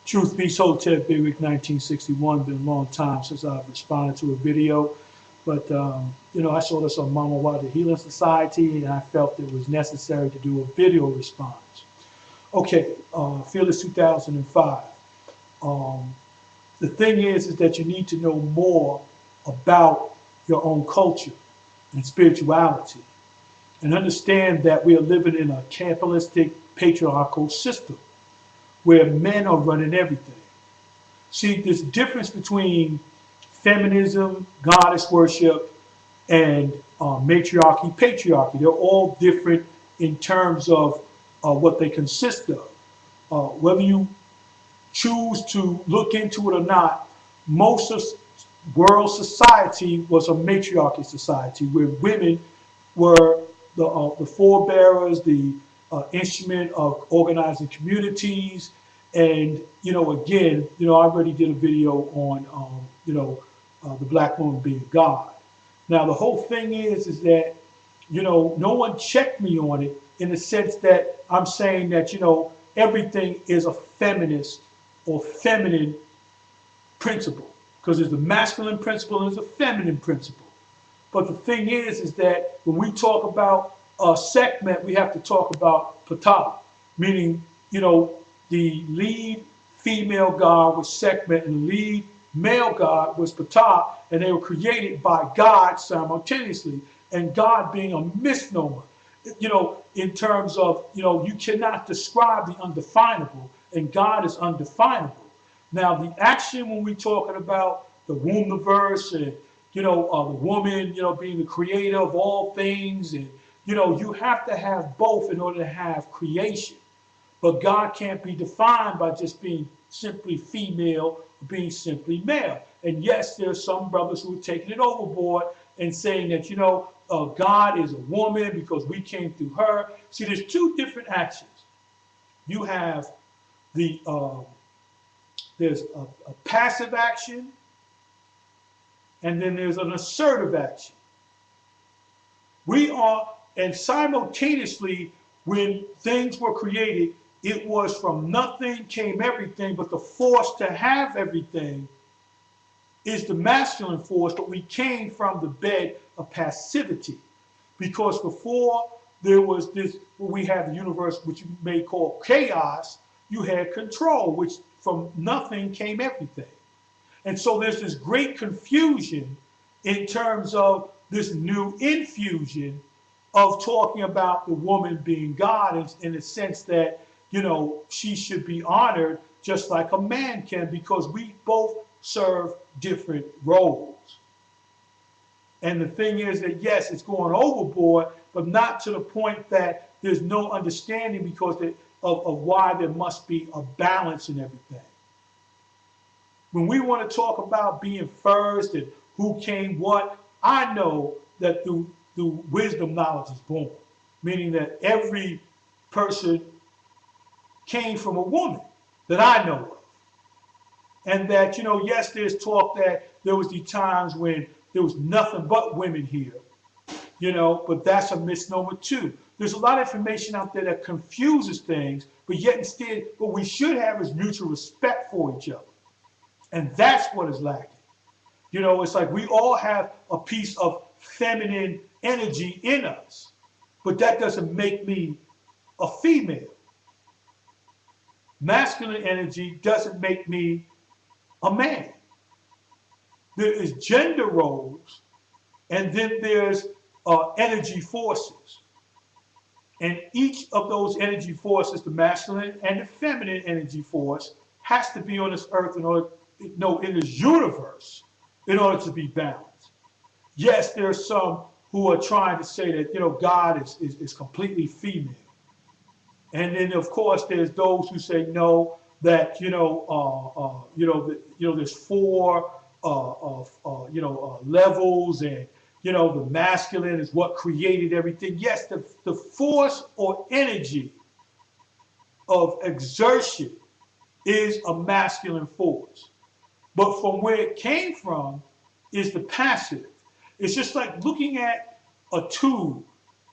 Truth Be Told, Ted Bigwick, 1961. Been a long time since I've responded to a video. But, I saw this on Mama Water Healing Society, and I felt it was necessary to do a video response. Okay, Fearless 2005. Um, the thing is that you need to know more about your own culture and spirituality and understand that we are living in a capitalistic patriarchal system where men are running everything. See, there's a difference between feminism, goddess worship, and matriarchy, patriarchy. They're all different in terms of what they consist of. Whether you choose to look into it or not, most of world society was a matriarchy society where women were the forebearers, the instrument of organizing communities. And, again, I already did a video on, the black woman being God. Now, the whole thing is that, no one checked me on it in the sense that I'm saying that, everything is a feminist or feminine principle, because there's a masculine principle and there's a feminine principle. But the thing is that when we talk about segment, we have to talk about Ptah, meaning, the lead female god was segment and the lead male god was Ptah, and they were created by God simultaneously, and God being a misnomer, in terms of, you cannot describe the undefinable, and God is undefinable. Now, the action when we're talking about the womb-verse and, the woman, being the creator of all things, and, you have to have both in order to have creation. But God can't be defined by just being simply female or being simply male. And yes, there's some brothers who are taking it overboard and saying that, God is a woman because we came through her. See, there's two different actions. You have there's a passive action, and then there's an assertive action. And simultaneously, when things were created, it was from nothing came everything, but the force to have everything is the masculine force, but we came from the bed of passivity. Because before there was this, we had the universe, which you may call chaos, you had control, which from nothing came everything. And so there's this great confusion in terms of this new infusion of talking about the woman being God in the sense that, she should be honored just like a man can, because we both serve different roles. And the thing is that, yes, it's going overboard, but not to the point that there's no understanding because of why there must be a balance in everything. When we want to talk about being first and who came what, I know that through wisdom, knowledge is born, meaning that every person came from a woman that I know of. And that, yes, there's talk that there was the times when there was nothing but women here, but that's a misnomer too. There's a lot of information out there that confuses things, but yet instead, what we should have is mutual respect for each other. And that's what is lacking. It's like we all have a piece of feminine energy in us, but that doesn't make me a female. Masculine energy doesn't make me a man. There is gender roles, and then there's energy forces. And each of those energy forces, the masculine and the feminine energy force, has to be on this earth in this universe in order to be balanced. Yes, there's some who are trying to say that, God is completely female. And then, of course, there's those who say no, that there's four levels, and the masculine is what created everything. Yes, the force or energy of exertion is a masculine force, but from where it came from is the passive. It's just like looking at a tube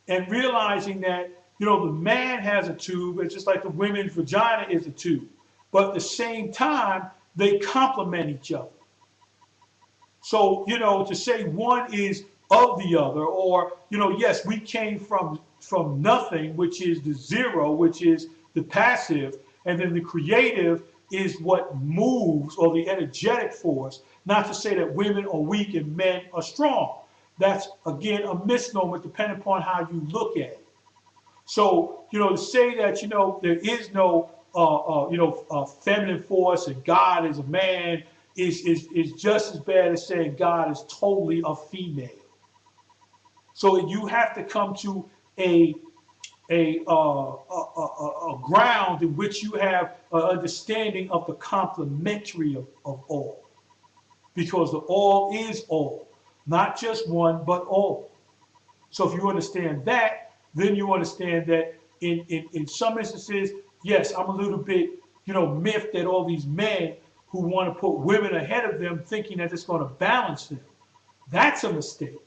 and realizing that, the man has a tube. It's just like the women's vagina is a tube. but at the same time, they complement each other. So, to say one is of the other, or, yes, we came from nothing, which is the zero, which is the passive, and then the creative is what moves, or the energetic force. Not to say that women are weak and men are strong. That's, again, a misnomer depending upon how you look at it. So, to say that, there is no, feminine force and God is a man is just as bad as saying God is totally a female. So you have to come to a ground in which you have an understanding of the complementary of all. Because the all is all, not just one, but all. So if you understand that, then you understand that in some instances, yes, I'm a little bit, miffed at all these men who want to put women ahead of them thinking that it's going to balance them. That's a mistake.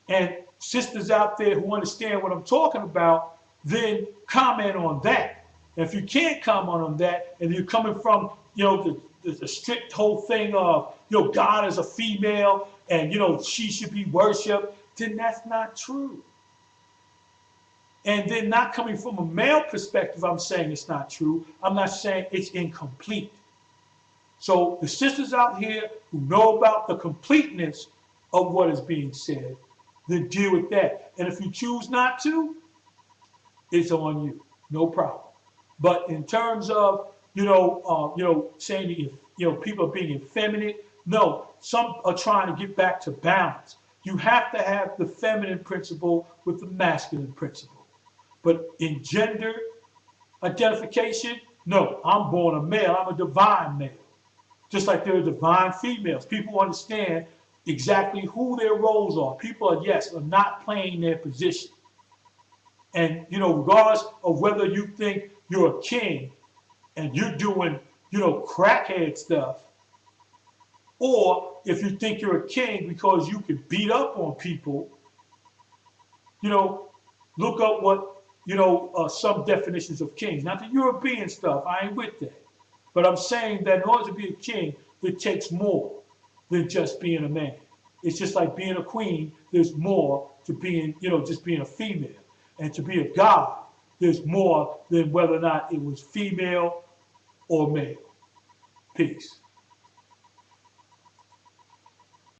And sisters out there who understand what I'm talking about, then comment on that. And if you can't comment on that, and you're coming from, the strict whole thing of, God is a female and, she should be worshipped, then that's not true. And then not coming from a male perspective, I'm saying it's not true. I'm not saying it's incomplete. So the sisters out here who know about the completeness of what is being said, then deal with that. And if you choose not to, it's on you, no problem. But in terms of, saying that, people are being effeminate, no, some are trying to get back to balance. You have to have the feminine principle with the masculine principle. But in gender identification, no, I'm born a male, I'm a divine male. Just like there are divine females. People understand exactly who their roles are. People are not playing their position. And, regardless of whether you think you're a king and you're doing, crackhead stuff, or if you think you're a king because you can beat up on people, look up what, some definitions of kings. Not the European stuff, I ain't with that. But I'm saying that in order to be a king, it takes more than just being a man. It's just like being a queen, there's more to being, just being a female. And to be a god, there's more than whether or not it was female or male. Peace.